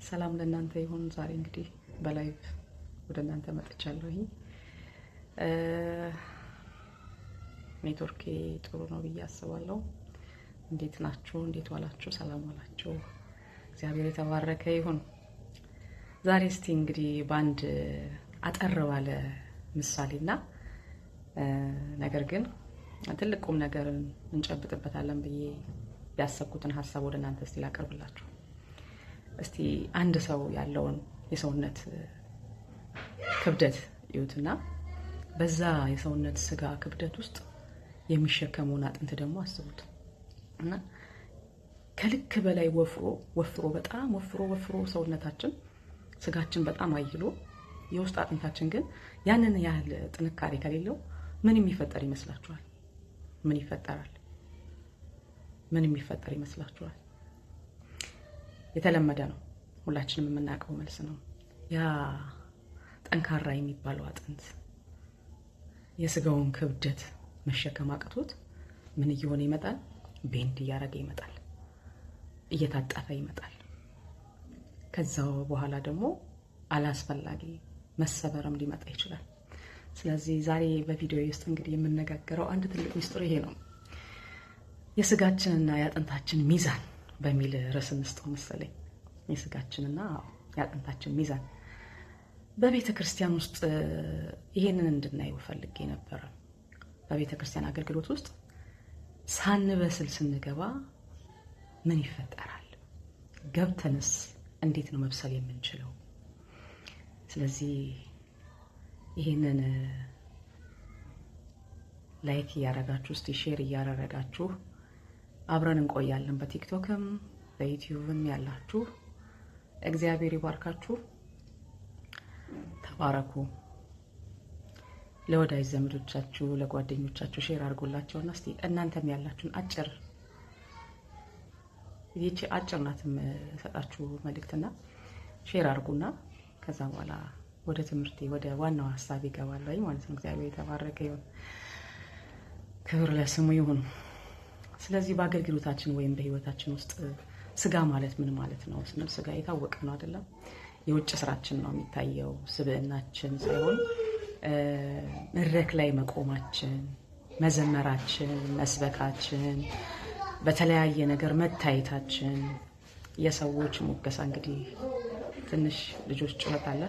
ሰላም ለእናንተ ይሁን። ዛሬ እንግዲህ በላይቭ ወደ እናንተ መጥቻለሁ። ኔትወርኬ ጥሩ ነው ብዬ አስባለሁ። እንዴት ናችሁ? እንዴት ዋላችሁ? ሰላም ዋላችሁ? እግዚአብሔር የተባረከ ይሁን። ዛሬ እስቲ እንግዲህ በአንድ አጠር ባለ ምሳሌና ነገር ግን ትልቅ ቁም ነገርን እንጨብጥበታለን ብዬ ያሰብኩትን ሐሳብ ወደ እናንተ እስቲ ላቀርብላችሁ። እስቲ አንድ ሰው ያለውን የሰውነት ክብደት ይዩትና በዛ የሰውነት ስጋ ክብደት ውስጥ የሚሸከመውን አጥንት ደግሞ አስቡት እና ከልክ በላይ ወፍሮ በጣም ወፍሮ ሰውነታችን ስጋችን በጣም አይሎ የውስጥ አጥንታችን ግን ያንን ያህል ጥንካሬ ከሌለው ምን የሚፈጠር ይመስላችኋል? ምን ይፈጠራል? ምን የሚፈጠር ይመስላችኋል? የተለመደ ነው፣ ሁላችንም የምናውቀው መልስ ነው። ያ ጠንካራ የሚባለው አጥንት የስጋውን ክብደት መሸከም አቅቶት ምን እየሆነ ይመጣል? ቤንድ እያደረገ ይመጣል፣ እየታጠፈ ይመጣል። ከዛው በኋላ ደግሞ አላስፈላጊ መሰበርም ሊመጣ ይችላል። ስለዚህ ዛሬ በቪዲዮ ውስጥ እንግዲህ የምንነጋገረው አንድ ትልቅ ሚስጥር ይሄ ነው። የስጋችንና የአጥንታችን ሚዛን በሚል ርዕስ እንስጠው መሰለኝ። የስጋችንና የአጥንታችን ሚዛን በቤተ ክርስቲያን ውስጥ ይሄንን እንድናየው ፈልጌ ነበር። በቤተ ክርስቲያን አገልግሎት ውስጥ ሳንበስል ስንገባ ምን ይፈጠራል? ገብተንስ እንዴት ነው መብሰል የምንችለው? ስለዚህ ይሄንን ላይክ እያደረጋችሁ እስቲ ሼር እያደረጋችሁ አብረን እንቆያለን። በቲክቶክም በዩቲዩብም ያላችሁ እግዚአብሔር ይባርካችሁ፣ ተባረኩ። ለወዳጅ ዘመዶቻችሁ ለጓደኞቻችሁ ሼር አድርጎላቸውና እስቲ እናንተም ያላችሁን አጭር ናትም ሰጣችሁ መልእክትና ሼር አድርጉና ከዛ በኋላ ወደ ትምህርቴ ወደ ዋናው ሐሳብ ይገባል ማለት ነው። እግዚአብሔር የተባረከ ይሁን፣ ክብር ለስሙ ይሁን። ስለዚህ በአገልግሎታችን ወይም በህይወታችን ውስጥ ስጋ ማለት ምን ማለት ነው ስንል ስጋ የታወቀ ነው አይደለም? የውጭ ስራችን ነው የሚታየው፣ ስብዕናችን ሳይሆን መድረክ ላይ መቆማችን፣ መዘመራችን፣ መስበካችን፣ በተለያየ ነገር መታየታችን፣ የሰዎች ሙገሳ። እንግዲህ ትንሽ ልጆች ጩኸት አለ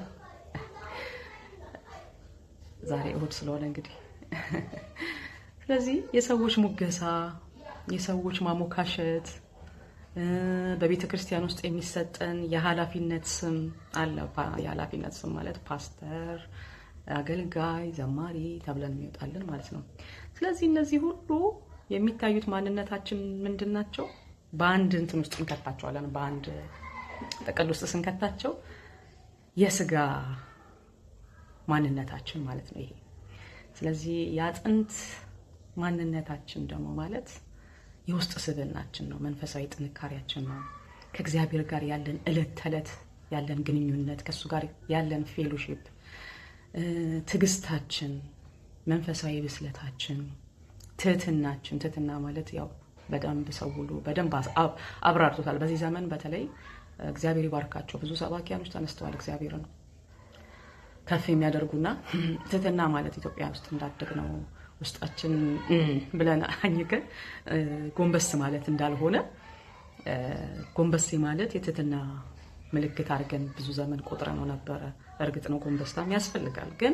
ዛሬ እሁድ ስለሆነ እንግዲህ ስለዚህ የሰዎች ሙገሳ፣ የሰዎች ማሞካሸት፣ በቤተ ክርስቲያን ውስጥ የሚሰጠን የኃላፊነት ስም አለ። የኃላፊነት ስም ማለት ፓስተር፣ አገልጋይ፣ ዘማሪ ተብለን የሚወጣልን ማለት ነው። ስለዚህ እነዚህ ሁሉ የሚታዩት ማንነታችን ምንድን ናቸው? በአንድ እንትን ውስጥ እንከታቸዋለን። በአንድ ጥቅል ውስጥ ስንከታቸው የስጋ ማንነታችን ማለት ነው ይሄ። ስለዚህ የአጥንት ማንነታችን ደግሞ ማለት የውስጥ ስብዕናችን ነው፣ መንፈሳዊ ጥንካሬያችን ነው። ከእግዚአብሔር ጋር ያለን እለት ተዕለት ያለን ግንኙነት፣ ከሱ ጋር ያለን ፌሎሺፕ፣ ትዕግስታችን፣ መንፈሳዊ ብስለታችን፣ ትህትናችን። ትህትና ማለት ያው በደንብ ሰው ሁሉ በደንብ አብራርቶታል። በዚህ ዘመን በተለይ እግዚአብሔር ይባርካቸው ብዙ ሰባኪያኖች ተነስተዋል እግዚአብሔርን ከፍ የሚያደርጉና ትህትና ማለት ኢትዮጵያ ውስጥ እንዳደግ ነው ውስጣችን ብለን አኝከን ጎንበስ ማለት እንዳልሆነ፣ ጎንበስ ማለት የትህትና ምልክት አድርገን ብዙ ዘመን ቆጥረ ነው ነበረ። እርግጥ ነው ጎንበስታም ያስፈልጋል፣ ግን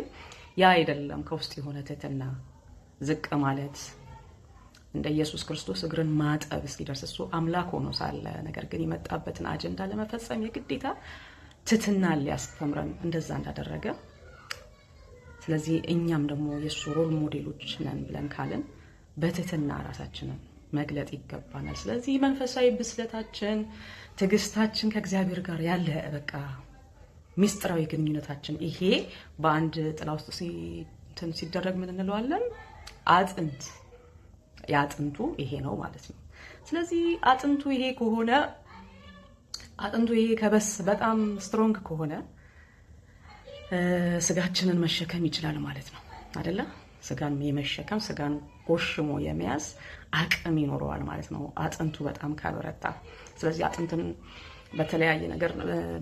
ያ አይደለም። ከውስጥ የሆነ ትህትና ዝቅ ማለት እንደ ኢየሱስ ክርስቶስ እግርን ማጠብ እስኪደርስ እሱ አምላክ ሆኖ ሳለ ነገር ግን የመጣበትን አጀንዳ ለመፈጸም የግዴታ ትህትና ሊያስተምረን እንደዛ እንዳደረገ፣ ስለዚህ እኛም ደግሞ የሱ ሮል ሞዴሎች ነን ብለን ካልን በትህትና ራሳችንን መግለጥ ይገባናል። ስለዚህ መንፈሳዊ ብስለታችን፣ ትዕግስታችን፣ ከእግዚአብሔር ጋር ያለ በቃ ሚስጥራዊ ግንኙነታችን ይሄ በአንድ ጥላ ውስጥ ሲደረግ ምን እንለዋለን? አጥንት። የአጥንቱ ይሄ ነው ማለት ነው። ስለዚህ አጥንቱ ይሄ ከሆነ አጥንቱ ይሄ ከበስ በጣም ስትሮንግ ከሆነ ስጋችንን መሸከም ይችላል ማለት ነው አይደለ? ስጋን የመሸከም ስጋን ጎሽሞ የመያዝ አቅም ይኖረዋል ማለት ነው አጥንቱ በጣም ካልበረታ። ስለዚህ አጥንትን በተለያየ ነገር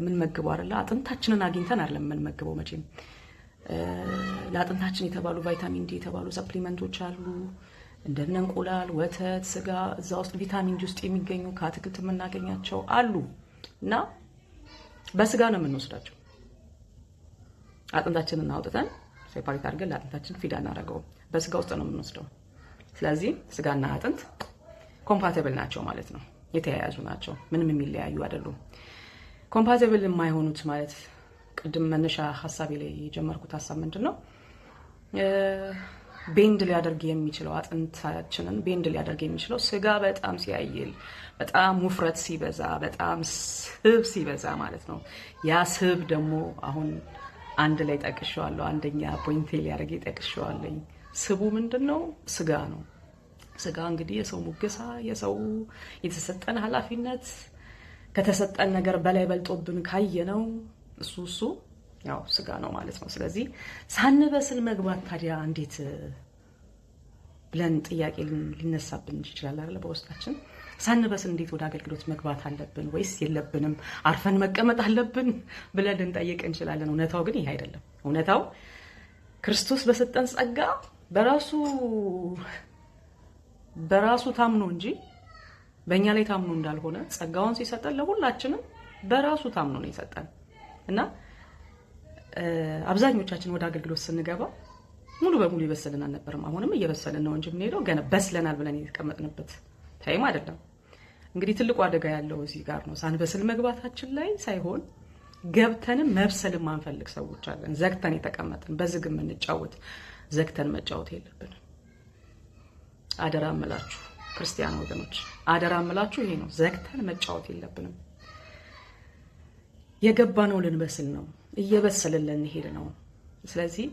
ምን መግበው አይደለ? አጥንታችንን አግኝተን አይደለም ምን መግበው። መቼም ለአጥንታችን የተባሉ ቫይታሚን ዲ የተባሉ ሰፕሊመንቶች አሉ፣ እንደነ እንቁላል፣ ወተት፣ ስጋ፣ እዛ ውስጥ ቪታሚን ዲ ውስጥ የሚገኙ ከአትክልት የምናገኛቸው አሉ እና በስጋ ነው የምንወስዳቸው። አጥንታችንን አውጥተን ሴፓሬት አድርገን ለአጥንታችን ፊድ አናደርገውም፣ በስጋ ውስጥ ነው የምንወስደው። ስለዚህ ስጋና አጥንት ኮምፓቲብል ናቸው ማለት ነው፣ የተያያዙ ናቸው፣ ምንም የሚለያዩ አይደሉም። ኮምፓቲብል የማይሆኑት ማለት ቅድም መነሻ ሀሳቤ ላይ የጀመርኩት ሀሳብ ምንድነው? ቤንድ ሊያደርግ የሚችለው አጥንታችንን ቤንድ ሊያደርግ የሚችለው ስጋ በጣም ሲያይል፣ በጣም ውፍረት ሲበዛ፣ በጣም ስብ ሲበዛ ማለት ነው። ያ ስብ ደግሞ አሁን አንድ ላይ ጠቅሼዋለሁ፣ አንደኛ ፖይንቴ ሊያደርግ ጠቅሼዋለሁ። ስቡ ምንድነው? ስጋ ነው። ስጋ እንግዲህ የሰው ሙገሳ፣ የሰው የተሰጠን ኃላፊነት ከተሰጠን ነገር በላይ በልጦብን ካየነው እሱ ያው ስጋ ነው ማለት ነው። ስለዚህ ሳንበስል መግባት ታዲያ እንዴት ብለን ጥያቄ ሊነሳብን ይችላል አይደል? በውስጣችን ሳንበስል እንዴት ወደ አገልግሎት መግባት አለብን ወይስ የለብንም? አርፈን መቀመጥ አለብን ብለን ልንጠይቅ እንችላለን። እውነታው ግን ይሄ አይደለም። እውነታው ክርስቶስ በሰጠን ጸጋ በራሱ ታምኖ እንጂ በእኛ ላይ ታምኖ እንዳልሆነ ጸጋውን ሲሰጠን ለሁላችንም በራሱ ታምኖ ነው የሰጠን እና አብዛኞቻችን ወደ አገልግሎት ስንገባ ሙሉ በሙሉ ይበሰልን አልነበረም። አሁንም እየበሰልን ነው እንጂ የምንሄደው ገና በስለናል ብለን የተቀመጥንበት ታይም አይደለም። እንግዲህ ትልቁ አደጋ ያለው እዚህ ጋር ነው። ሳንበስል መግባታችን ላይ ሳይሆን ገብተንም መብሰልን ማንፈልግ ሰዎች አለን። ዘግተን የተቀመጥን በዝግ የምንጫወት ዘግተን መጫወት የለብንም። አደራ እምላችሁ ክርስቲያን ወገኖች፣ አደራ እምላችሁ ይሄ ነው። ዘግተን መጫወት የለብንም። የገባነው ልንበስል ነው፣ እየበሰልን ልንሄድ ነው። ስለዚህ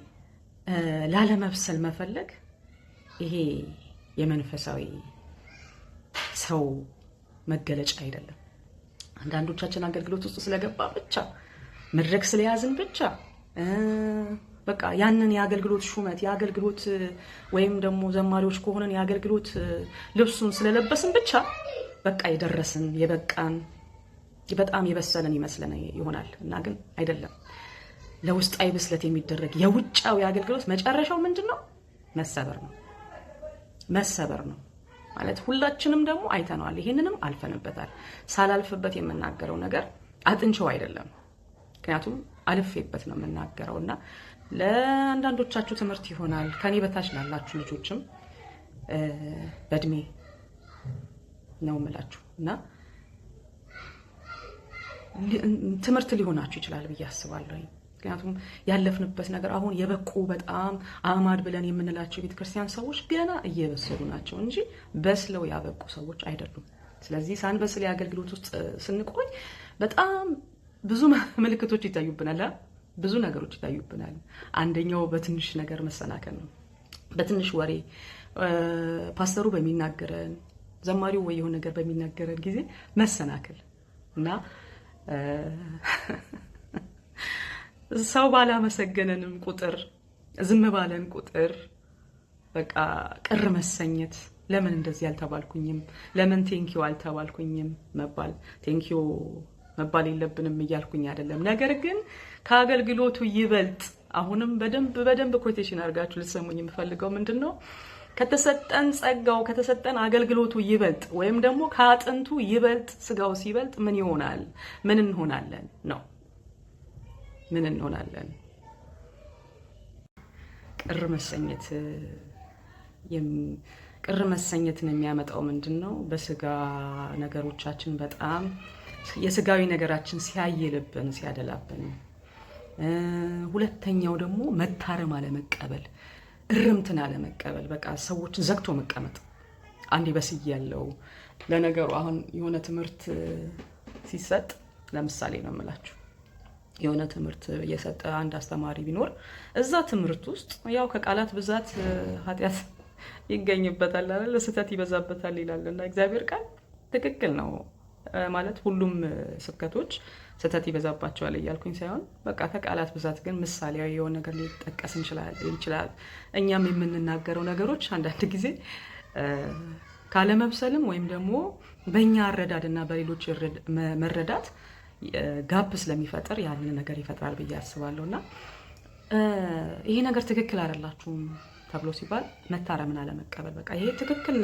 ላለመብሰል መፈለግ ይሄ የመንፈሳዊ ሰው መገለጫ አይደለም። አንዳንዶቻችን አገልግሎት ውስጥ ስለገባ ብቻ መድረክ ስለያዝን ብቻ በቃ ያንን የአገልግሎት ሹመት የአገልግሎት ወይም ደግሞ ዘማሪዎች ከሆነን የአገልግሎት ልብሱን ስለለበስን ብቻ በቃ የደረስን የበቃን በጣም የበሰለን ይመስለን ይሆናል እና ግን አይደለም። ለውስጣዊ ብስለት የሚደረግ የውጫዊ አገልግሎት መጨረሻው ምንድነው? መሰበር ነው። መሰበር ነው ማለት ሁላችንም ደግሞ አይተነዋል። ይሄንንም አልፈንበታል። ሳላልፍበት የምናገረው ነገር አጥንቸው አይደለም፣ ምክንያቱም አልፌበት ነው የምናገረውና ለአንዳንዶቻችሁ ትምህርት ይሆናል። ከኔ በታች ላላችሁ ልጆችም በእድሜ ነው የምላችሁ እና ትምህርት ሊሆናችሁ ይችላል ብዬ አስባለሁ። ምክንያቱም ያለፍንበት ነገር አሁን የበቁ በጣም አማድ ብለን የምንላቸው ቤተክርስቲያን ሰዎች ገና እየበሰሉ ናቸው እንጂ በስለው ያበቁ ሰዎች አይደሉም። ስለዚህ ሳንበስል የአገልግሎት ውስጥ ስንቆይ በጣም ብዙ ምልክቶች ይታዩብናል፣ ብዙ ነገሮች ይታዩብናል። አንደኛው በትንሽ ነገር መሰናከል ነው። በትንሽ ወሬ ፓስተሩ በሚናገረን ዘማሪው ወይ የሆነ ነገር በሚናገረን ጊዜ መሰናከል እና ሰው ባላመሰገነንም ቁጥር ዝም ባለን ቁጥር በቃ ቅር መሰኘት፣ ለምን እንደዚህ አልተባልኩኝም፣ ለምን ቴንኪው አልተባልኩኝም መባል። ቴንኪው መባል የለብንም እያልኩኝ አይደለም። ነገር ግን ከአገልግሎቱ ይበልጥ አሁንም በደንብ ኮቴሽን አድርጋችሁ ልትሰሙኝ የምፈልገው ምንድነው? ከተሰጠን ጸጋው ከተሰጠን አገልግሎቱ ይበልጥ ወይም ደግሞ ከአጥንቱ ይበልጥ ስጋው ሲበልጥ ምን ይሆናል? ምን እንሆናለን ነው። ምን እንሆናለን? ቅር መሰኘትን የሚያመጣው ምንድነው? በስጋ ነገሮቻችን በጣም የስጋዊ ነገራችን ሲያይልብን ሲያደላብን። ሁለተኛው ደግሞ መታረም አለመቀበል፣ እርምትን አለመቀበል፣ በቃ ሰዎችን ዘግቶ መቀመጥ። አንዴ በስያለው ለነገሩ አሁን የሆነ ትምህርት ሲሰጥ ለምሳሌ ነው የምላችሁ፣ የሆነ ትምህርት የሰጠ አንድ አስተማሪ ቢኖር እዛ ትምህርት ውስጥ ያው ከቃላት ብዛት ኃጢአት ይገኝበታል አይደል? ስህተት ይበዛበታል ይላልና እግዚአብሔር ቃል ትክክል ነው ማለት ሁሉም ስብከቶች ስህተት ይበዛባቸዋል እያልኩኝ ሳይሆን በቃ ከቃላት ብዛት ግን ምሳሌያዊ የሆነ ነገር ሊጠቀስ ይችላል። እኛም የምንናገረው ነገሮች አንዳንድ ጊዜ ካለመብሰልም ወይም ደግሞ በእኛ አረዳድና በሌሎች መረዳት ጋፕ ስለሚፈጥር ያንን ነገር ይፈጥራል ብዬ አስባለሁና ይሄ ነገር ትክክል አይደላችሁም ተብሎ ሲባል መታረምን አለመቀበል። በቃ ይሄ ትክክል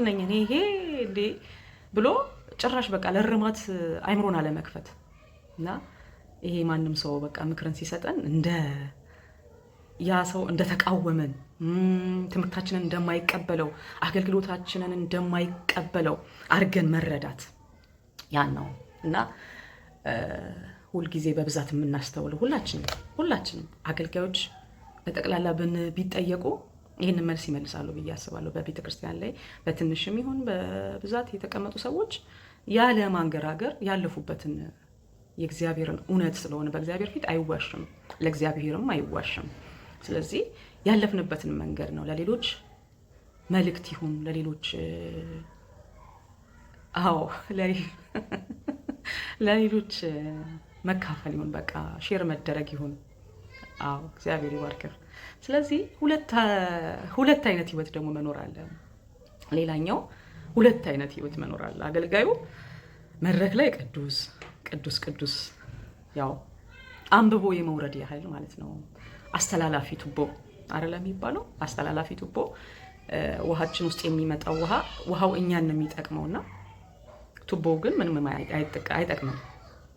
ነኝ እኔ ይሄ እንዴ ብሎ ጭራሽ በቃ ለርማት አይምሮን አለመክፈት እና ይሄ ማንም ሰው በቃ ምክርን ሲሰጠን ያ ሰው እንደተቃወመን ትምህርታችንን እንደማይቀበለው አገልግሎታችንን እንደማይቀበለው አድርገን መረዳት ያን ነው እና ሁልጊዜ በብዛት የምናስተውለው ሁላችንም አገልጋዮች በጠቅላላ ቢጠየቁ ይህንን መልስ ይመልሳሉ ብዬ አስባለሁ። በቤተ ክርስቲያን ላይ በትንሽም ይሁን በብዛት የተቀመጡ ሰዎች ያለ ማንገራገር ያለፉበትን የእግዚአብሔርን እውነት ስለሆነ በእግዚአብሔር ፊት አይዋሽም፣ ለእግዚአብሔርም አይዋሽም። ስለዚህ ያለፍንበትን መንገድ ነው ለሌሎች መልእክት ይሁን ለሌሎች ለሌሎች መካፈል ይሁን በቃ ሼር መደረግ ይሁን። እግዚአብሔር ይባርክህ። ስለዚህ ሁለት አይነት ህይወት ደግሞ መኖር አለ። ሌላኛው ሁለት አይነት ህይወት መኖር አለ። አገልጋዩ መድረክ ላይ ቅዱስ ያው አንብቦ የመውረድ ያህል ማለት ነው። አስተላላፊ ቱቦ አይደለም የሚባለው። አስተላላፊ ቱቦ ውሃችን ውስጥ የሚመጣው ውሃው እኛን ነው የሚጠቅመውና ቱቦው ግን ምንም አይጠቅምም።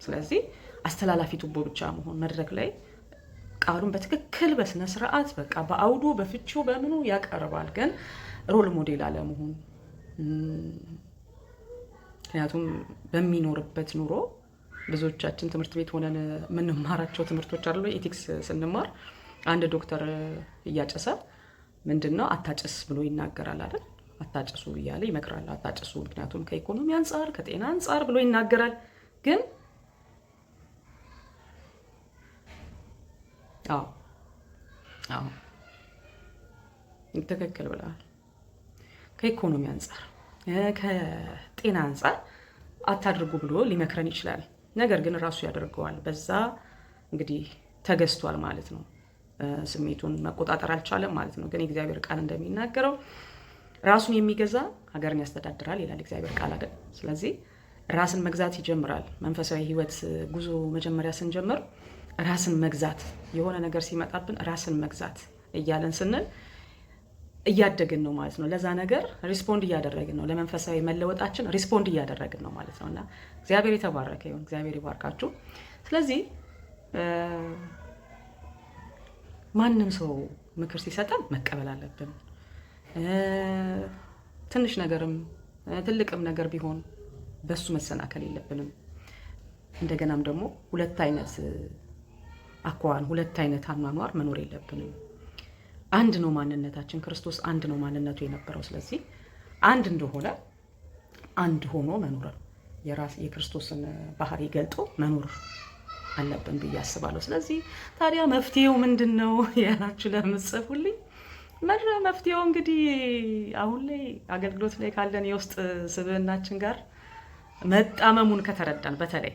ስለዚህ አስተላላፊ ቱቦ ብቻ መሆን መድረክ ላይ ቃሉን በትክክል በስነ ስርዓት በቃ በአውዱ በፍቺው በምኑ ያቀርባል፣ ግን ሮል ሞዴል አለመሆን። ምክንያቱም በሚኖርበት ኑሮ ብዙዎቻችን ትምህርት ቤት ሆነን የምንማራቸው ትምህርቶች አሉ። ኤቲክስ ስንማር አንድ ዶክተር እያጨሰ ምንድነው አታጭስ ብሎ ይናገራል አይደል? አታጭሱ እያለ ይመክራል። አታጭሱ ምክንያቱም ከኢኮኖሚ አንፃር ከጤና አንፃር ብሎ ይናገራል። ግን ትክክል ብለዋል። ከኢኮኖሚ አንፃር ከጤና አንፃር አታድርጉ ብሎ ሊመክረን ይችላል። ነገር ግን ራሱ ያደርገዋል። በዛ እንግዲህ ተገዝቷል ማለት ነው። ስሜቱን መቆጣጠር አልቻለም ማለት ነው። ግን የእግዚአብሔር ቃል እንደሚናገረው ራሱን የሚገዛ ሀገርን ያስተዳድራል ይላል እግዚአብሔር ቃል አይደል? ስለዚህ ራስን መግዛት ይጀምራል። መንፈሳዊ ህይወት ጉዞ መጀመሪያ ስንጀምር ራስን መግዛት፣ የሆነ ነገር ሲመጣብን ራስን መግዛት እያለን ስንል እያደግን ነው ማለት ነው። ለዛ ነገር ሪስፖንድ እያደረግን ነው። ለመንፈሳዊ መለወጣችን ሪስፖንድ እያደረግን ነው ማለት ነውና እግዚአብሔር የተባረከ ይሁን። እግዚአብሔር ይባርካችሁ። ስለዚህ ማንም ሰው ምክር ሲሰጠን መቀበል አለብን። ትንሽ ነገርም ትልቅም ነገር ቢሆን በሱ መሰናከል የለብንም። እንደገናም ደግሞ ሁለት አይነት አኳኋን ሁለት አይነት አኗኗር መኖር የለብንም። አንድ ነው ማንነታችን። ክርስቶስ አንድ ነው ማንነቱ የነበረው። ስለዚህ አንድ እንደሆነ አንድ ሆኖ መኖር የክርስቶስን ባህሪ ገልጦ መኖር አለብን ብዬ አስባለሁ። ስለዚህ ታዲያ መፍትሄው ምንድነው ያላችሁ ለምትጽፉልኝ መፍትሄው እንግዲህ አሁን ላይ አገልግሎት ላይ ካለን የውስጥ ስብዕናችን ጋር መጣመሙን ከተረዳን በተለይ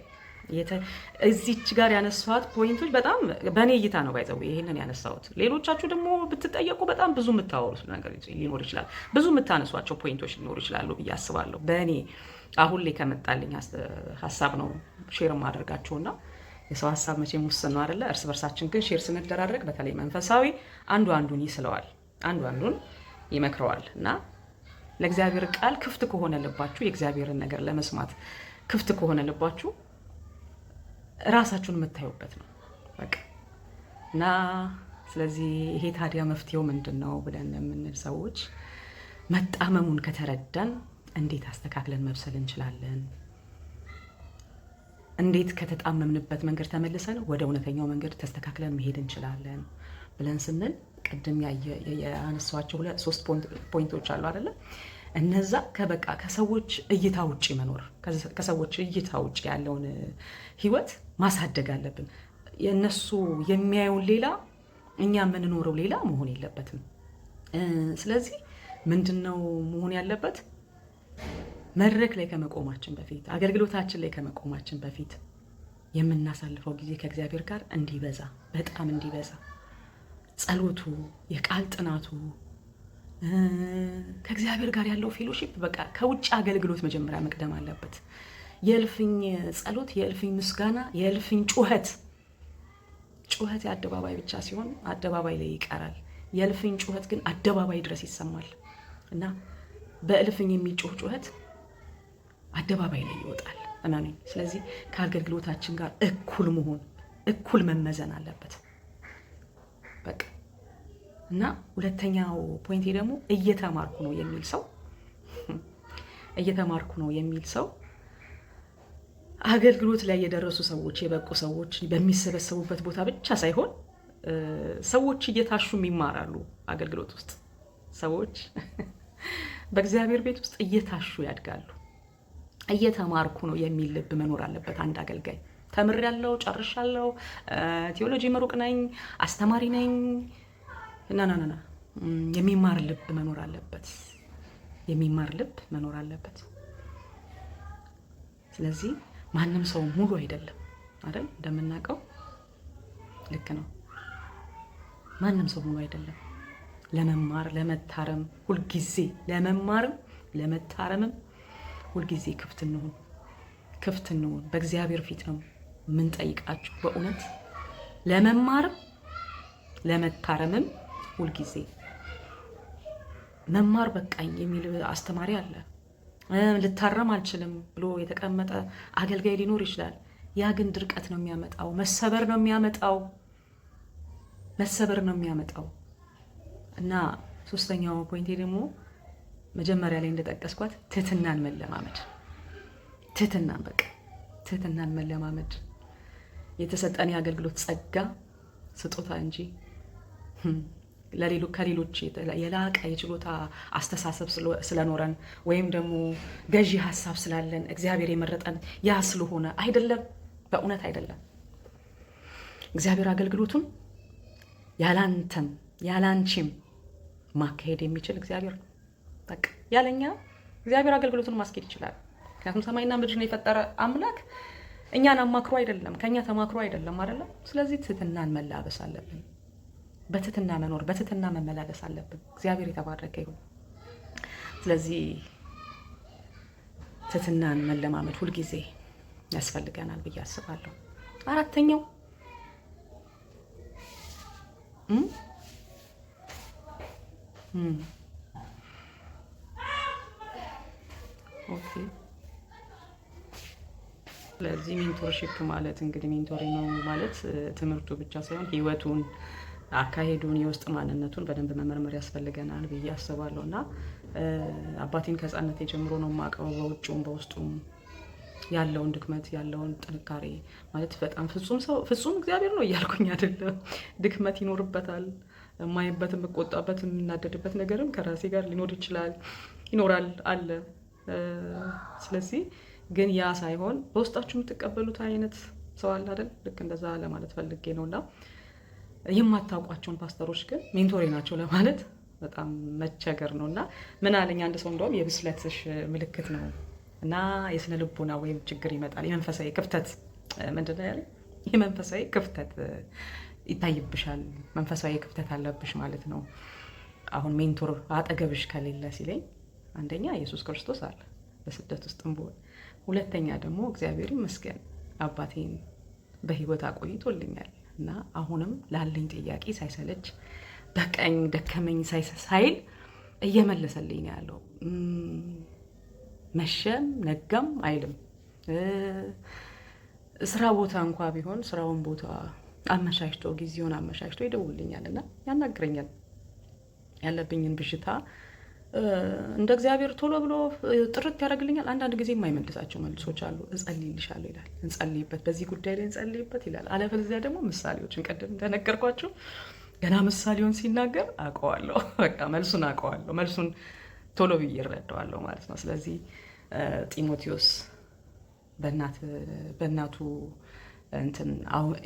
እዚች ጋር ያነሳሁት ፖይንቶች በጣም በእኔ እይታ ነው ባይዘው ይሄንን ያነሳሁት። ሌሎቻችሁ ደግሞ ብትጠየቁ በጣም ብዙ የምታወሩት ነገር ሊኖር ይችላል፣ ብዙ የምታነሷቸው ፖይንቶች ሊኖሩ ይችላሉ ብዬ አስባለሁ። በእኔ አሁን ላይ ከመጣልኝ ሀሳብ ነው ሼር ማድረጋቸውና የሰው ሀሳብ መቼም ውስን ነው አይደለ? እርስ በርሳችን ግን ሼር ስንደራረግ በተለይ መንፈሳዊ አንዱ አንዱን ይስለዋል፣ አንዱ አንዱን ይመክረዋል እና ለእግዚአብሔር ቃል ክፍት ከሆነ ልባችሁ የእግዚአብሔርን ነገር ለመስማት ክፍት ከሆነ ልባችሁ ራሳችሁን የምታዩበት ነው በቃ። እና ስለዚህ ይሄ ታዲያ መፍትሄው ምንድነው ብለን የምንል ሰዎች መጣመሙን ከተረዳን እንዴት አስተካክለን መብሰል እንችላለን? እንዴት ከተጣመምንበት መንገድ ተመልሰን ወደ እውነተኛው መንገድ ተስተካክለን መሄድ እንችላለን ብለን ስንል ቅድም ያነሳኋቸው 3 ፖይንቶች አሉ አይደለ? እነዛ ከሰዎች እይታ ውጪ መኖር፣ ከሰዎች እይታ ውጪ ያለውን ህይወት ማሳደግ አለብን። የነሱ የሚያዩን ሌላ እኛ የምንኖረው ሌላ መሆን የለበትም። ስለዚህ ምንድነው መሆን ያለበት? መድረክ ላይ ከመቆማችን በፊት አገልግሎታችን ላይ ከመቆማችን በፊት የምናሳልፈው ጊዜ ከእግዚአብሔር ጋር እንዲበዛ፣ በጣም እንዲበዛ፣ ጸሎቱ፣ የቃል ጥናቱ፣ ከእግዚአብሔር ጋር ያለው ፌሎሺፕ በቃ ከውጭ አገልግሎት መጀመሪያ መቅደም አለበት። የእልፍኝ ጸሎት፣ የእልፍኝ ምስጋና፣ የእልፍኝ ጩኸት የአደባባይ ብቻ ሲሆን አደባባይ ላይ ይቀራል። የእልፍኝ ጩኸት ግን አደባባይ ድረስ ይሰማል እና በእልፍኝ የሚጮህ ጩኸት አደባባይ ላይ ይወጣል እና ነኝ። ስለዚህ ከአገልግሎታችን ጋር እኩል መመዘን አለበት በቃ። እና ሁለተኛው ፖይንቴ ደግሞ እየተማርኩ ነው የሚል ሰው አገልግሎት ላይ የደረሱ ሰዎች፣ የበቁ ሰዎች በሚሰበሰቡበት ቦታ ብቻ ሳይሆን ሰዎች እየታሹም ይማራሉ። አገልግሎት ውስጥ ሰዎች በእግዚአብሔር ቤት ውስጥ እየታሹ ያድጋሉ። እየተማርኩ ነው የሚል ልብ መኖር አለበት አንድ አገልጋይ። ተምሬያለሁ፣ ጨርሻለሁ፣ ቴዎሎጂ ምሩቅ ነኝ፣ አስተማሪ ነኝ ና የሚማር ልብ መኖር አለበት። ስለዚህ ማንም ሰው ሙሉ አይደለም አይደል? እንደምናውቀው ልክ ነው። ማንም ሰው ሙሉ አይደለም። ለመማር ለመታረም ሁልጊዜ ለመማርም ለመታረምም ሁልጊዜ ክፍት እንሁን። በእግዚአብሔር ፊት ነው የምንጠይቃችሁ። በእውነት ለመማርም ለመታረምም ሁልጊዜ መማር በቃኝ የሚል አስተማሪ አለ። ልታረም አልችልም ብሎ የተቀመጠ አገልጋይ ሊኖር ይችላል። ያ ግን ድርቀት ነው የሚያመጣው፣ መሰበር ነው የሚያመጣው። እና ሶስተኛው ፖይንቴ ደግሞ መጀመሪያ ላይ እንደጠቀስኳት ትህትናን መለማመድ የተሰጠን የአገልግሎት ጸጋ ስጦታ እንጂ ከሌሎች የላቀ የችሎታ አስተሳሰብ ስለኖረን ወይም ደግሞ ገዢ ሀሳብ ስላለን እግዚአብሔር የመረጠን ያ ስለሆነ አይደለም። በእውነት አይደለም። እግዚአብሔር አገልግሎቱን ያላንተም ያላንቺም ማካሄድ የሚችል እግዚአብሔር ነው። በቃ ያለኛ እግዚአብሔር አገልግሎቱን ማስኬድ ይችላል። ምክንያቱም ሰማይና ምድርን የፈጠረ አምላክ እኛን አማክሮ አይደለም፣ ከኛ ተማክሮ አይደለም አይደለም። ስለዚህ ትህትናን መላበስ አለብን። በትህትና መኖር፣ በትህትና መመላለስ አለብን። እግዚአብሔር የተባረከ ይሁን። ስለዚህ ትህትናን መለማመድ ሁልጊዜ ያስፈልገናል ብዬ አስባለሁ። አራተኛው ኦኬ። ስለዚህ ሜንቶርሺፕ ማለት እንግዲህ ሜንቶሪንግ ነው ማለት ትምህርቱ ብቻ ሳይሆን ህይወቱን፣ አካሄዱን፣ የውስጥ ማንነቱን በደንብ መመርመር ያስፈልገናል ብዬ አስባለሁ። እና አባቴን ከህፃንነቴ ጀምሮ ነው የማውቀው። በውጭውም በውስጡም ያለውን ድክመት ያለውን ጥንካሬ ማለት በጣም ፍጹም እግዚአብሔር ነው እያልኩኝ አይደለም። ድክመት ይኖርበታል። የማይበትም የምቆጣበትም የምናደድበት ነገርም ከራሴ ጋር ይኖራል አለ። ስለዚህ ግን ያ ሳይሆን በውስጣችሁ የምትቀበሉት አይነት ሰው አለ አይደል? ልክ እንደዛ ለማለት ፈልጌ ነውና የማታውቋቸውን ፓስተሮች ግን ሜንቶሬ ናቸው ለማለት በጣም መቸገር ነውና ምን አለኝ አንድ ሰው እንደውም የብስለትሽ ምልክት ነው እና የስነ ልቦና ወይም ችግር ይመጣል፣ የመንፈሳዊ ክፍተት ምንድነው ያለኝ? የመንፈሳዊ ክፍተት ይታይብሻል፣ መንፈሳዊ ክፍተት አለብሽ ማለት ነው። አሁን ሜንቶር አጠገብሽ ከሌለ ሲለኝ አንደኛ ኢየሱስ ክርስቶስ አለ በስደት ውስጥም ቢሆን፣ ሁለተኛ ደግሞ እግዚአብሔር ይመስገን አባቴን በህይወት አቆይቶልኛል እና አሁንም ላለኝ ጥያቄ ሳይሰለች በቀኝ ደከመኝ ሳይል እየመለሰልኝ ነው ያለው። መሸም ነጋም አይልም። ስራ ቦታ እንኳ ቢሆን ስራውን ቦታ አመሻሽቶ ጊዜውን አመሻሽቶ ይደውልኛል እና ያናግረኛል። ያለብኝን ብሽታ እንደ እግዚአብሔር ቶሎ ብሎ ጥርት ያደርግልኛል። አንዳንድ ጊዜ የማይመልሳቸው መልሶች አሉ። እጸልይልሻለሁ ይላል፣ እንጸልይበት፣ በዚህ ጉዳይ ላይ እንጸልይበት ይላል። አለበለዚያ ደግሞ ምሳሌዎችን ቀደም እንደነገርኳቸው ገና ምሳሌውን ሲናገር አውቀዋለሁ፣ በቃ መልሱን አውቀዋለሁ፣ መልሱን ቶሎ ብዬ እረዳዋለሁ ማለት ነው። ስለዚህ ጢሞቴዎስ በእናቱ እንትን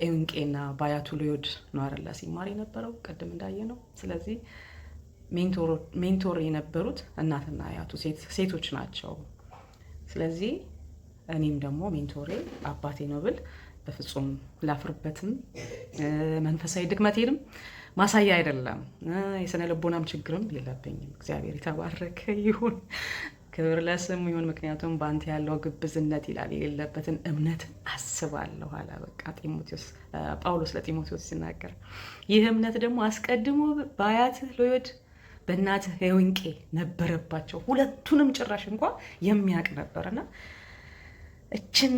ኤንቄና በአያቱ ሎዮድ ነው አይደል ሲማር የነበረው ቅድም እንዳየ ነው። ስለዚህ ሜንቶር የነበሩት እናትና አያቱ ሴቶች ናቸው። ስለዚህ እኔም ደግሞ ሜንቶሬ አባቴ ነው ብል በፍጹም ላፍርበትም፣ መንፈሳዊ ድክመቴንም ማሳያ አይደለም። የስነ ልቦናም ችግርም የለብኝም። እግዚአብሔር የተባረከ ይሁን። ክብር ለስሙ ይሁን። ምክንያቱም በአንተ ያለው ግብዝነት ይላል የሌለበትን እምነት አስባለሁ አለ። በቃ ጳውሎስ ለጢሞቴዎስ ሲናገር ይህ እምነት ደግሞ አስቀድሞ በአያትህ ሎዮድ በእናትህ ሄውንቄ ነበረባቸው። ሁለቱንም ጭራሽ እንኳ የሚያውቅ ነበርና እችን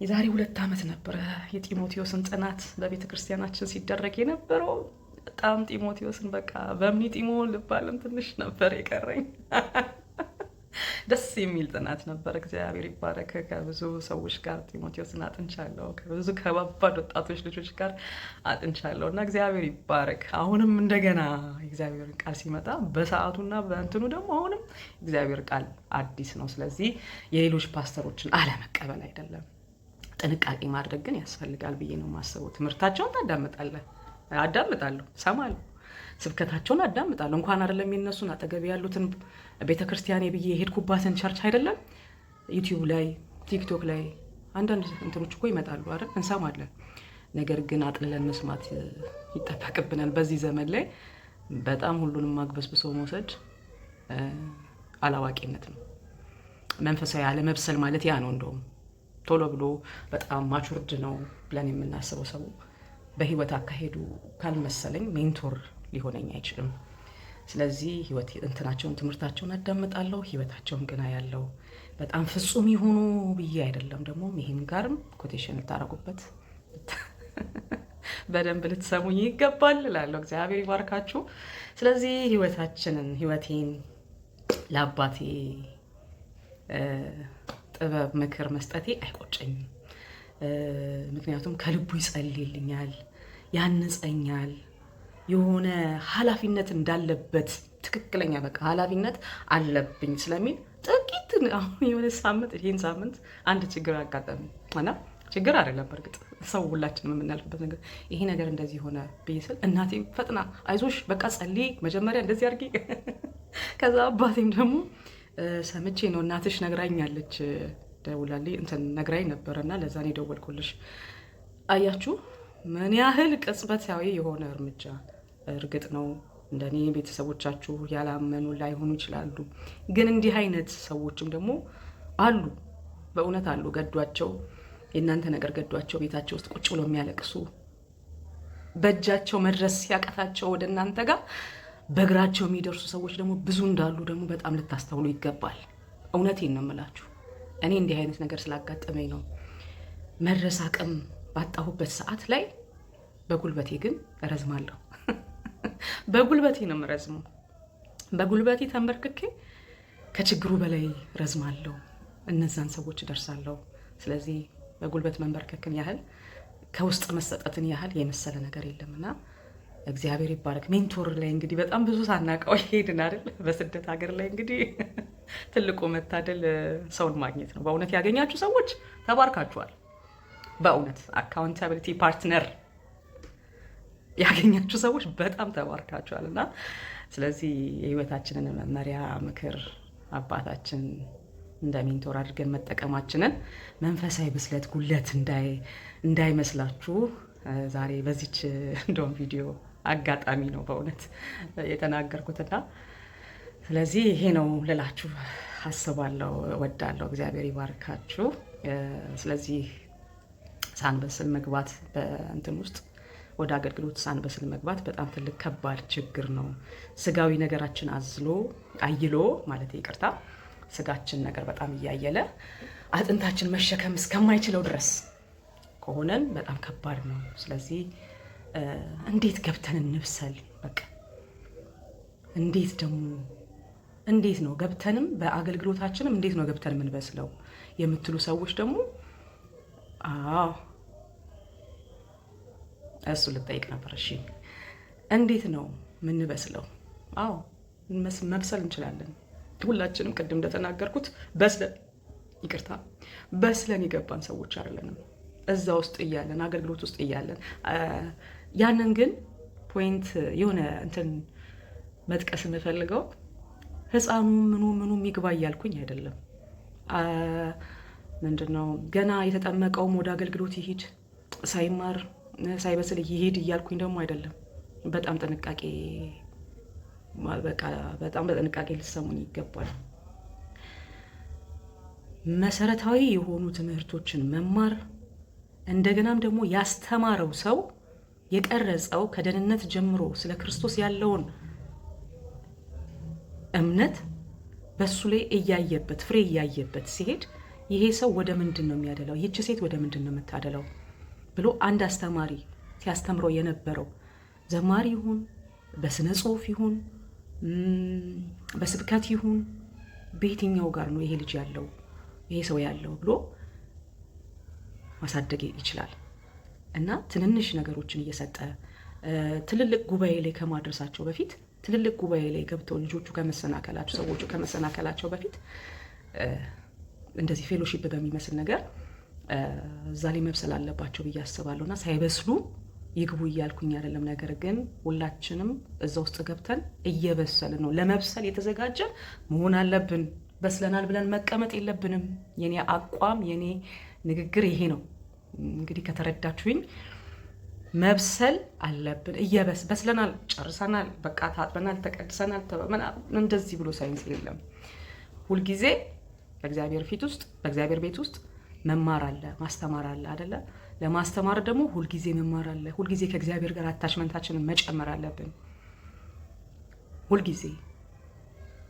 የዛሬ 2 ዓመት ነበረ የጢሞቴዎስን ጥናት በቤተ ክርስቲያናችን ሲደረግ የነበረው። በጣም ጢሞቴዎስን በቃ በምኒ ጢሞ ልባልም ትንሽ ነበር የቀረኝ። ደስ የሚል ጥናት ነበር። እግዚአብሔር ይባረክ። ከብዙ ሰዎች ጋር ጢሞቴዎስን አጥንቻለሁ። ከብዙ ከባባድ ወጣቶች ልጆች ጋር አጥንቻለሁ እና እግዚአብሔር ይባረክ። አሁንም እንደገና እግዚአብሔር ቃል ሲመጣ በሰዓቱና በእንትኑ ደግሞ አሁንም እግዚአብሔር ቃል አዲስ ነው። ስለዚህ የሌሎች ፓስተሮችን አለመቀበል አይደለም፣ ጥንቃቄ ማድረግ ግን ያስፈልጋል ብዬ ነው የማስበው። ትምህርታቸውን ታዳምጣለህ፣ አዳምጣለሁ፣ ሰማለሁ። ስብከታቸውን አዳምጣለሁ። እንኳን አይደለም የነሱን አጠገብ ያሉትን ቤተክርስቲያኔ ብዬ የሄድኩባትን ቸርች አይደለም ዩቲዩብ ላይ ቲክቶክ ላይ አንዳንድ እንትኖች እኮ ይመጣሉ አይደል፣ እንሰማለን። ነገር ግን አጥልለን መስማት ይጠበቅብናል። በዚህ ዘመን ላይ በጣም ሁሉንም ማግበስብሶ መውሰድ አላዋቂነት ነው። መንፈሳዊ አለመብሰል ማለት ያ ነው። እንደውም ቶሎ ብሎ በጣም ማቹርድ ነው ብለን የምናስበው ሰው በህይወት አካሄዱ ካልመሰለኝ ሜንቶር ሊሆነኝ አይችልም። ስለዚህ ህይወት እንትናቸውን ትምህርታቸውን አዳምጣለሁ፣ ህይወታቸውን ግን ያለው በጣም ፍጹም ይሆኑ ብዬ አይደለም። ደግሞ ይሄን ጋርም ኮቴሽን ልታረጉበት በደንብ ልትሰሙኝ ይገባል እላለሁ። እግዚአብሔር ይባርካችሁ። ስለዚህ ህይወቴን ለአባቴ ጥበብ ምክር መስጠቴ አይቆጨኝም። ምክንያቱም ከልቡ ይጸልይልኛል፣ ያንጸኛል። የሆነ ኃላፊነት እንዳለበት ትክክለኛ በቃ ኃላፊነት አለብኝ ስለሚል ጥቂት አሁን የሆነ ይህን ሳምንት አንድ ችግር አጋጠመኝ እና ችግር አይደለም በእርግጥ ሰው ሁላችንም የምናልፍበት ነገር ይሄ ነገር እንደዚህ ሆነ ብዬ ስል እናቴ ፈጥና አይዞሽ በቃ ጸልይ መጀመሪያ እንደዚህ አድርጊ። ከዛ አባቴም ደግሞ ሰምቼ ነው እናትሽ ነግራኛለች ደውላልኝ እንትን ነግራኝ ነበርና ለዛ ነው የደወልኩልሽ። አያችሁ ምን ያህል ቅጽበታዊ የሆነ እርምጃ። እርግጥ ነው እንደኔ ቤተሰቦቻችሁ ያላመኑ ላይሆኑ ይችላሉ፣ ግን እንዲህ አይነት ሰዎችም ደግሞ አሉ፣ በእውነት አሉ። ገዷቸው የእናንተ ነገር ገዷቸው ቤታቸው ውስጥ ቁጭ ብለው የሚያለቅሱ በእጃቸው መድረስ ሲያቀታቸው ወደ እናንተ ጋር በእግራቸው የሚደርሱ ሰዎች ደግሞ ብዙ እንዳሉ ደግሞ በጣም ልታስተውሉ ይገባል። እውነቴን ነው የምላችሁ። እኔ እንዲህ አይነት ነገር ስላጋጠመኝ ነው መድረስ አቅም ባጣሁበት ሰዓት ላይ በጉልበቴ ግን እረዝማለሁ። በጉልበቴ ነው የምረዝመው። በጉልበቴ ተንበርክኬ ከችግሩ በላይ ረዝማለሁ፣ እነዛን ሰዎች እደርሳለሁ። ስለዚህ በጉልበት መንበርከክን ያህል ከውስጥ መሰጠትን ያህል የመሰለ ነገር የለምና እግዚአብሔር ይባረክ። ሜንቶር ላይ እንግዲህ በጣም ብዙ ሳናውቀው ሄድን አይደል? በስደት ሀገር ላይ እንግዲህ ትልቁ መታደል ሰውን ማግኘት ነው። በእውነት ያገኛችሁ ሰዎች ተባርካችኋል። በእውነት አካውንታቢሊቲ ፓርትነር ያገኛችሁ ሰዎች በጣም ተባርካችኋል። እና ስለዚህ የህይወታችንን መመሪያ ምክር አባታችን እንደ ሜንቶር አድርገን መጠቀማችንን መንፈሳዊ ብስለት ጉለት እንዳይመስላችሁ ዛሬ በዚች እንደውም ቪዲዮ አጋጣሚ ነው በእውነት የተናገርኩትና ስለዚህ ይሄ ነው ልላችሁ አስባለሁ፣ እወዳለሁ። እግዚአብሔር ይባርካችሁ። ስለዚህ ሳንበስል መግባት በእንትን ውስጥ ወደ አገልግሎት ሳንበስል መግባት በጣም ትልቅ ከባድ ችግር ነው። ስጋዊ ነገራችን አይሎ ማለት ይቅርታ፣ ስጋችን ነገር በጣም እያየለ አጥንታችን መሸከም እስከማይችለው ድረስ ከሆነን በጣም ከባድ ነው። ስለዚህ እንዴት ገብተን እንብሰል? በቃ እንዴት ነው ገብተንም በአገልግሎታችንም እንዴት ነው ገብተን የምንበስለው የምትሉ ሰዎች ደግሞ እሱ ልጠይቅ ነበር። እሺ እንዴት ነው የምንበስለው? መብሰል እንችላለን ሁላችንም። ቅድም እንደተናገርኩት በስለን የገባን ሰዎች አይደለንም። እዛ ውስጥ እያለን አገልግሎት ውስጥ እያለን ያንን ግን ፖይንት የሆነ እንትን መጥቀስ የምፈልገው ህፃኑ ምኑ የሚግባ እያልኩኝ አይደለም። ምንድነው ገና የተጠመቀውም ወደ አገልግሎት ይሄድ፣ ሳይማር ሳይበስል ይሄድ እያልኩኝ ደግሞ አይደለም። በጣም ጥንቃቄ በጣም በጥንቃቄ ልትሰሙኝ ይገባል። መሰረታዊ የሆኑ ትምህርቶችን መማር እንደገናም ደግሞ ያስተማረው ሰው የቀረጸው ከደህንነት ጀምሮ ስለ ክርስቶስ ያለውን እምነት በሱ ላይ እያየበት ፍሬ እያየበት ሲሄድ ይሄ ሰው ወደ ምንድን ነው የሚያደላው፣ ይህች ሴት ወደ ምንድን ነው የምታደላው ብሎ አንድ አስተማሪ ሲያስተምረው የነበረው ዘማሪ ይሁን በስነ ጽሁፍ ይሁን በስብከት ይሁን በየትኛው ጋር ነው ይሄ ልጅ ያለው ይሄ ሰው ያለው ብሎ ማሳደግ ይችላል። እና ትንንሽ ነገሮችን እየሰጠ ትልልቅ ጉባኤ ላይ ከማድረሳቸው በፊት ትልልቅ ጉባኤ ላይ ገብተው ልጆቹ ከመሰናከላቸው ሰዎቹ ከመሰናከላቸው በፊት እንደዚህ ፌሎሺፕ በሚመስል ነገር እዛ ላይ መብሰል አለባቸው ብዬ አስባለሁ። እና ሳይበስሉ ይግቡ እያልኩኝ አይደለም። ነገር ግን ሁላችንም እዛ ውስጥ ገብተን እየበሰልን ነው። ለመብሰል የተዘጋጀ መሆን አለብን። በስለናል ብለን መቀመጥ የለብንም። የኔ አቋም የኔ ንግግር ይሄ ነው። እንግዲህ ከተረዳችሁኝ መብሰል አለብን። በስለናል፣ ጨርሰናል፣ በቃ ታጥበናል፣ ተቀድሰናል እንደዚህ ብሎ ሳይንስ የለም። ሁልጊዜ በእግዚአብሔር ቤት ውስጥ መማር አለ፣ ማስተማር አለ አይደለ? ለማስተማር ደግሞ ሁልጊዜ መማር አለ። ሁልጊዜ ከእግዚአብሔር ጋር አታችመንታችንን መጨመር አለብን። ሁልጊዜ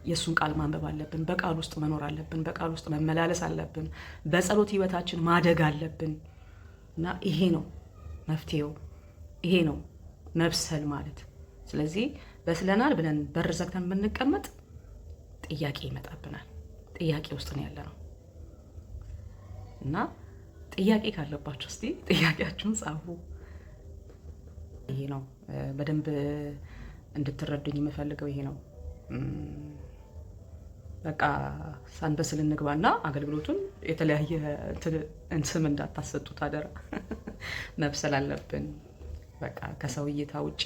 የእሱን ቃል ማንበብ አለብን። በቃል ውስጥ መኖር አለብን። በቃል ውስጥ መመላለስ አለብን። በጸሎት ህይወታችን ማደግ አለብን። እና ይሄ ነው መፍትሄው። ይሄ ነው መብሰል ማለት። ስለዚህ በስለናል ብለን በር ዘግተን ብንቀመጥ ጥያቄ ይመጣብናል። ጥያቄ ውስጥ ነው ያለነው። እና ጥያቄ ካለባችሁ እስቲ ጥያቄያችሁን ጻፉ። ይሄ ነው በደንብ እንድትረዱኝ የምፈልገው ይሄ ነው። በቃ ሳንበስል እንግባና አገልግሎቱን የተለያየ ስም እንዳታሰጡት አደራ። መብሰል አለብን። በቃ ከሰው እይታ ውጪ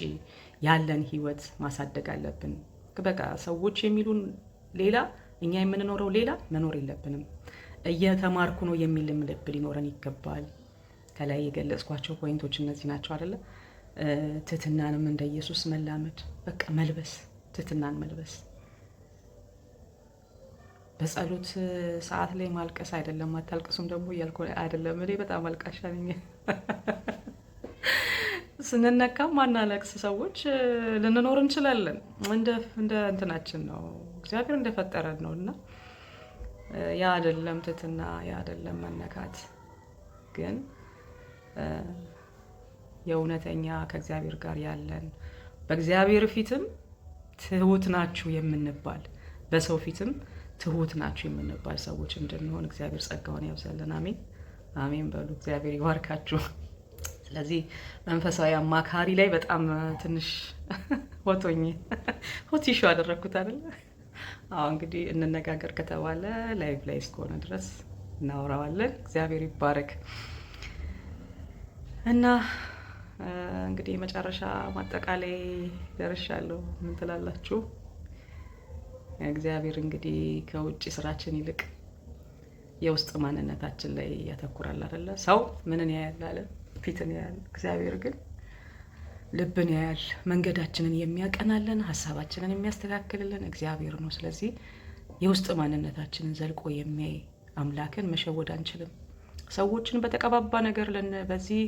ያለን ህይወት ማሳደግ አለብን። በቃ ሰዎች የሚሉን ሌላ፣ እኛ የምንኖረው ሌላ መኖር የለብንም። እየተማርኩ ነው የሚል ልብ ሊኖረን ይገባል። ከላይ የገለጽኳቸው ፖይንቶች እነዚህ ናቸው አይደለ? ትህትናንም እንደ ኢየሱስ መላመድ፣ በቃ መልበስ፣ ትህትናን መልበስ። በጸሎት ሰዓት ላይ ማልቀስ አይደለም። አታልቅሱም ደግሞ እያልኩ አይደለም። እኔ በጣም አልቃሻ ነኝ። ስንነካም ማናለቅስ ሰዎች ልንኖር እንችላለን። እንደ እንትናችን ነው፣ እግዚአብሔር እንደፈጠረን ነው። እና ያ አይደለም ትህትና፣ ያ አይደለም መነካት። ግን የእውነተኛ ከእግዚአብሔር ጋር ያለን በእግዚአብሔር ፊትም ትሁት ናችሁ የምንባል በሰው ፊትም ትሁት ናችሁ የምንባል ሰዎች እንድንሆን እግዚአብሔር ጸጋውን ያብዛልን። አሜን አሜን በሉ። እግዚአብሔር ይባርካችሁ። ስለዚህ መንፈሳዊ አማካሪ ላይ በጣም ትንሽ ሆቲሾ አደረኩት አይደል? አዎ እንግዲህ እንነጋገር ከተባለ ላይቭ ላይ እስከሆነ ድረስ እናወራዋለን። እግዚአብሔር ይባረክ። እና እንግዲህ መጨረሻ ማጠቃላይ ደርሻለሁ። ምን ትላላችሁ? እግዚአብሔር እንግዲህ ከውጭ ስራችን ይልቅ የውስጥ ማንነታችን ላይ ያተኩራል አይደለ? ሰው ምንን ያያል አለ? ፊትን ያያል። እግዚአብሔር ግን ልብን ያያል። መንገዳችንን የሚያቀናልን፣ ሀሳባችንን የሚያስተካክልልን እግዚአብሔር ነው። ስለዚህ የውስጥ ማንነታችንን ዘልቆ የሚያይ አምላክን መሸወድ አንችልም። ሰዎችን በተቀባባ ነገር በዚህ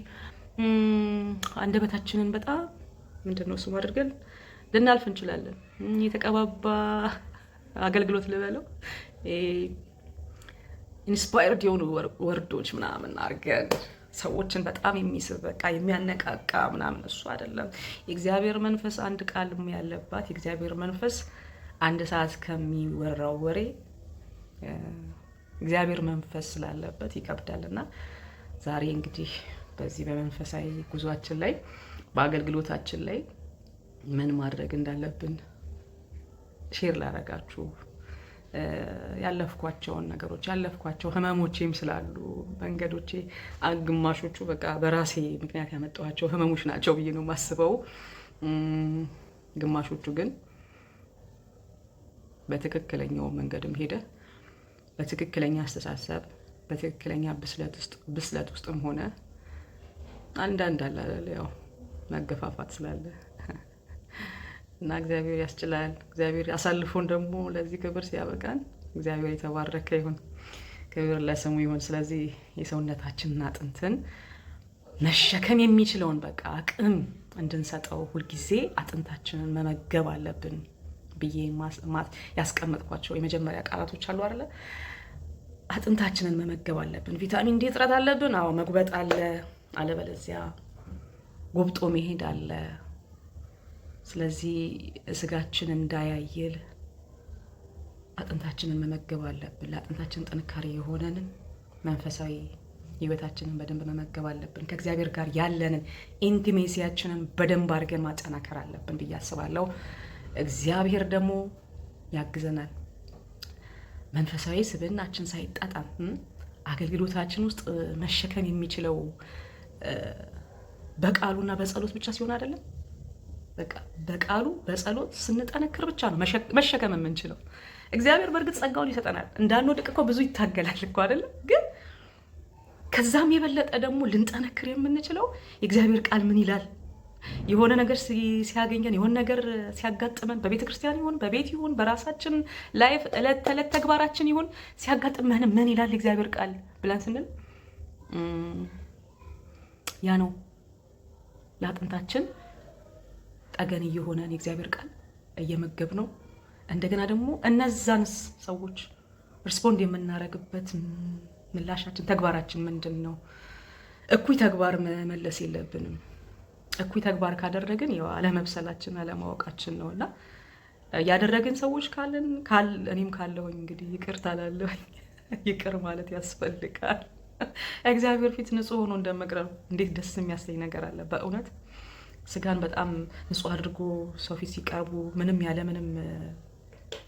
አንደበታችንን በጣም ምንድነው ስሙ አድርገን ልናልፍ እንችላለን። የተቀባባ አገልግሎት ልበለው፣ ኢንስፓየርድ የሆኑ ወርዶች ምናምን አድርገን ሰዎችን በጣም የሚስብ በቃ የሚያነቃቃ ምናምን እሱ አይደለም። የእግዚአብሔር መንፈስ አንድ ቃል ያለባት የእግዚአብሔር መንፈስ አንድ ሰዓት ከሚወራው ወሬ እግዚአብሔር መንፈስ ስላለበት ይከብዳልና ዛሬ እንግዲህ በዚህ በመንፈሳዊ ጉዟችን ላይ በአገልግሎታችን ላይ ምን ማድረግ እንዳለብን ሼር ላደርጋችሁ ያለፍኳቸውን ነገሮች ያለፍኳቸው ህመሞቼም ስላሉ መንገዶቼ ግማሾቹ በቃ በራሴ ምክንያት ያመጣኋቸው ህመሞች ናቸው ብዬ ነው የማስበው። ግማሾቹ ግን በትክክለኛው መንገድም ሄደ በትክክለኛ አስተሳሰብ በትክክለኛ ብስለት ውስጥም ሆነ አንዳንድ አለ ያው መገፋፋት ስላለ እና እግዚአብሔር ያስችላል። እግዚአብሔር አሳልፎን ደግሞ ለዚህ ክብር ሲያበቃን እግዚአብሔር የተባረከ ይሁን፣ ክብር ለስሙ ይሁን። ስለዚህ የሰውነታችንን አጥንትን መሸከም የሚችለውን በቃ አቅም እንድንሰጠው ሁልጊዜ አጥንታችንን መመገብ አለብን ብዬ ያስቀመጥኳቸው የመጀመሪያ ቃላቶች አሉ አይደለ? አጥንታችንን መመገብ አለብን። ቪታሚን ዲ እጥረት አለብን። አዎ መጉበጥ አለ፣ አለበለዚያ ጎብጦ መሄድ አለ። ስለዚህ ስጋችን እንዳያይል አጥንታችንን መመገብ አለብን። ለአጥንታችን ጥንካሬ የሆነንን መንፈሳዊ ህይወታችንን በደንብ መመገብ አለብን። ከእግዚአብሔር ጋር ያለንን ኢንቲሜሲያችንን በደንብ አድርገን ማጠናከር አለብን ብዬ አስባለሁ። እግዚአብሔር ደግሞ ያግዘናል። መንፈሳዊ ስብዕናችን ሳይጣጣም አገልግሎታችን ውስጥ መሸከም የሚችለው በቃሉና በጸሎት ብቻ ሲሆን አይደለም። በቃ በቃሉ በጸሎት ስንጠነክር ብቻ ነው መሸከም የምንችለው። እግዚአብሔር በእርግጥ ጸጋውን ይሰጠናል። እንዳንወድቅ እኮ ብዙ ይታገላል እኮ አይደለም። ግን ከዛም የበለጠ ደግሞ ልንጠነክር የምንችለው የእግዚአብሔር ቃል ምን ይላል? የሆነ ነገር ሲያገኘን፣ የሆነ ነገር ሲያጋጥመን፣ በቤተ ክርስቲያን ይሁን በቤት ይሁን በራሳችን ላይፍ እለት ተዕለት ተግባራችን ይሁን ሲያጋጥመን ምን ይላል የእግዚአብሔር ቃል ብለን ስንል ያ ነው ለአጥንታችን ጠገን እየሆነን የእግዚአብሔር ቃል እየመገብ ነው። እንደገና ደግሞ እነዛንስ ሰዎች ሪስፖንድ የምናደርግበት ምላሻችን ተግባራችን ምንድን ነው? እኩይ ተግባር መመለስ የለብንም። እኩይ ተግባር ካደረግን ያው አለመብሰላችን አለማወቃችን ነውና ያደረግን ሰዎች ካለን እኔም ካለሁኝ እንግዲህ ይቅር ታላለሁኝ። ይቅር ማለት ያስፈልጋል። እግዚአብሔር ፊት ንጹህ ሆኖ እንደመቅረብ እንዴት ደስ የሚያሰኝ ነገር አለ በእውነት። ስጋን በጣም ንጹህ አድርጎ ሰው ፊት ሲቀርቡ ምንም ያለ ምንም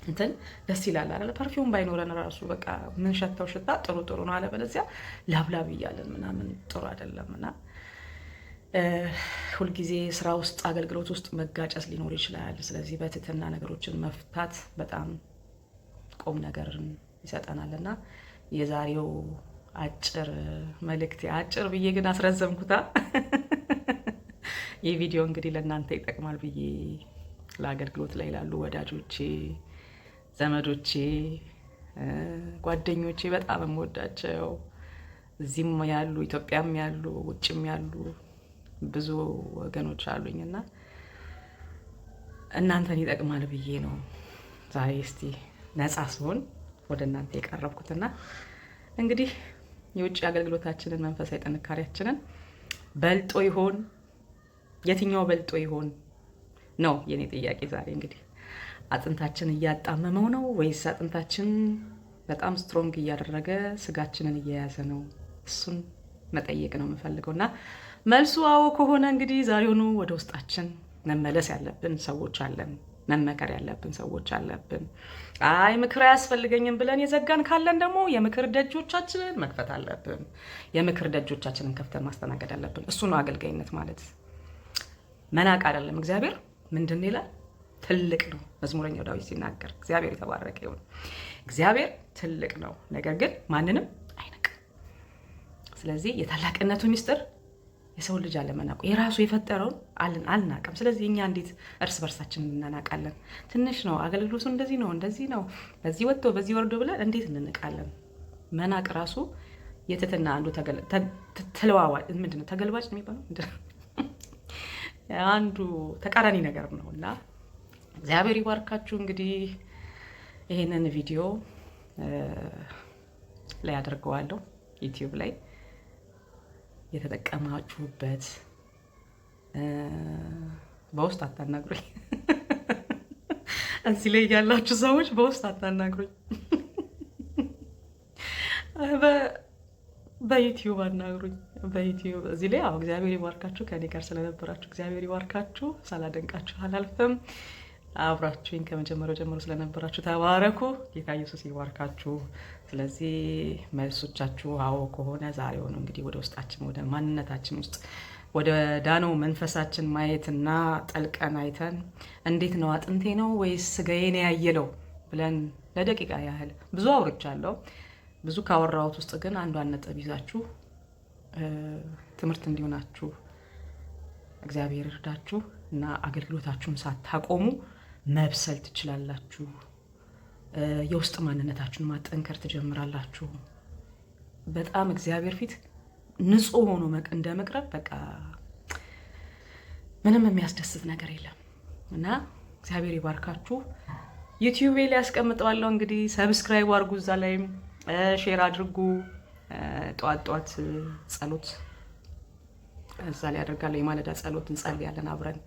እንትን ደስ ይላል አይደል? ፐርፊውም ባይኖረን ራሱ በቃ ምን ሸታው ሽታ ጥሩ ጥሩ ነው። አለበለዚያ ላብላብ እያለን ምናምን ጥሩ አይደለምና ሁልጊዜ ስራ ውስጥ አገልግሎት ውስጥ መጋጨት ሊኖር ይችላል። ስለዚህ በትህትና ነገሮችን መፍታት በጣም ቁም ነገርን ይሰጠናልና የዛሬው አጭር መልእክት አጭር ብዬ ግን አስረዘምኩታ። ይህ ቪዲዮ እንግዲህ ለእናንተ ይጠቅማል ብዬ ለአገልግሎት ላይ ላሉ ወዳጆቼ፣ ዘመዶቼ፣ ጓደኞቼ በጣም የምወዳቸው እዚህም ያሉ ኢትዮጵያም ያሉ ውጭም ያሉ ብዙ ወገኖች አሉኝና እናንተን ይጠቅማል ብዬ ነው ዛሬ እስቲ ነፃ ስሆን ወደ እናንተ የቀረብኩትና እንግዲህ የውጭ አገልግሎታችንን መንፈሳዊ ጥንካሬያችንን በልጦ ይሆን? የትኛው በልጦ ይሆን ነው የኔ ጥያቄ ዛሬ። እንግዲህ አጥንታችን እያጣመመው ነው ወይስ አጥንታችን በጣም ስትሮንግ እያደረገ ስጋችንን እየያዘ ነው? እሱን መጠየቅ ነው የምፈልገውና መልሱ አዎ ከሆነ እንግዲህ ዛሬውኑ ወደ ውስጣችን መመለስ ያለብን ሰዎች አለን። መመከር ያለብን ሰዎች አለብን። አይ ምክር አያስፈልገኝም ብለን የዘጋን ካለን ደግሞ የምክር ደጆቻችንን መክፈት አለብን። የምክር ደጆቻችንን ከፍተን ማስተናገድ አለብን። እሱ ነው አገልጋይነት ማለት። መናቅ አይደለም። እግዚአብሔር ምንድን ይላል? ትልቅ ነው። መዝሙረኛው ዳዊት ሲናገር እግዚአብሔር የተባረከ ይሁን። እግዚአብሔር ትልቅ ነው፣ ነገር ግን ማንንም አይነቅም። ስለዚህ የታላቅነቱ ሚስጥር የሰው ልጅ አለመናቁ፣ የራሱ የፈጠረውን አልናቀም። ስለዚህ እኛ እንዴት እርስ በርሳችን እናናቃለን? ትንሽ ነው አገልግሎቱ፣ እንደዚህ ነው፣ በዚህ ወጥቶ በዚህ ወርዶ ብለን እንዴት እንንቃለን? መናቅ ራሱ የትህትና አንዱ ተለዋዋጭ ምንድን ነው ተገልባጭ የሚባለው አንዱ ተቃራኒ ነገር ነው። እና እግዚአብሔር ይባርካችሁ። እንግዲህ ይሄንን ቪዲዮ ላይ አድርገዋለሁ ዩቲዩብ ላይ የተጠቀማችሁበት በውስጥ አታናግሩኝ። እዚህ ላይ ያላችሁ ሰዎች በውስጥ አታናግሩኝ፣ በዩቲዩብ አናግሩኝ። በዩቲዩብ እዚህ ላይ እግዚአብሔር ይባርካችሁ። ከኔ ጋር ስለነበራችሁ እግዚአብሔር ይባርካችሁ። ሳላደንቃችሁ አላልፍም። አብራችሁኝ ከመጀመሪያው ጀምሮ ስለነበራችሁ ተባረኩ። ጌታ ኢየሱስ ይባርካችሁ። ስለዚህ መልሶቻችሁ አዎ ከሆነ ዛሬው ነው እንግዲህ ወደ ውስጣችን ወደ ማንነታችን ውስጥ ወደ ዳነው መንፈሳችን ማየትና ጠልቀን አይተን እንዴት ነው አጥንቴ ነው ወይስ ስጋዬ ነው ያየለው ብለን ለደቂቃ ያህል ብዙ አውርቻለሁ። ብዙ ካወራሁት ውስጥ ግን አንዷን ነጥብ ይዛችሁ ትምህርት እንዲሆናችሁ እግዚአብሔር ይርዳችሁ። እና አገልግሎታችሁን ሳታቆሙ መብሰል ትችላላችሁ። የውስጥ ማንነታችሁን ማጠንከር ትጀምራላችሁ። በጣም እግዚአብሔር ፊት ንጹህ ሆኖ እንደ መቅረብ በቃ ምንም የሚያስደስት ነገር የለም እና እግዚአብሔር ይባርካችሁ። ዩቲዩብ ላይ ያስቀምጠዋለሁ። እንግዲህ ሰብስክራይብ አድርጉ፣ እዛ ላይም ሼር አድርጉ። ጠዋት ጸሎት እዛ ላይ አደርጋለሁ። የማለዳ ጸሎት እንጸልያለን አብረን።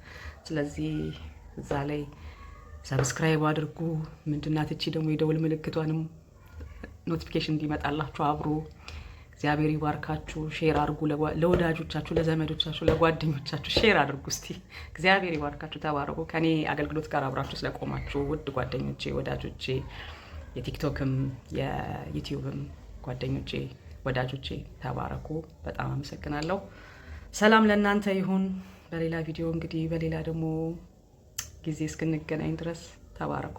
ስለዚህ እዛ ላይ ሰብስክራይብ አድርጉ። ምንድናት እቺ ደግሞ የደውል ምልክቷንም ኖቲፊኬሽን እንዲመጣላችሁ አብሩ። እግዚአብሔር ይባርካችሁ። ሼር አድርጉ ለወዳጆቻችሁ፣ ለዘመዶቻችሁ፣ ለጓደኞቻችሁ ሼር አድርጉ። እስቲ እግዚአብሔር ይባርካችሁ። ተባረኩ። ከኔ አገልግሎት ጋር አብራችሁ ስለቆማችሁ ውድ ጓደኞቼ፣ ወዳጆቼ፣ የቲክቶክም የዩቲዩብም ጓደኞቼ፣ ወዳጆቼ ተባረኩ። በጣም አመሰግናለሁ። ሰላም ለእናንተ ይሁን። በሌላ ቪዲዮ እንግዲህ በሌላ ደግሞ ጊዜ እስክንገናኝ ድረስ ተባረኩ።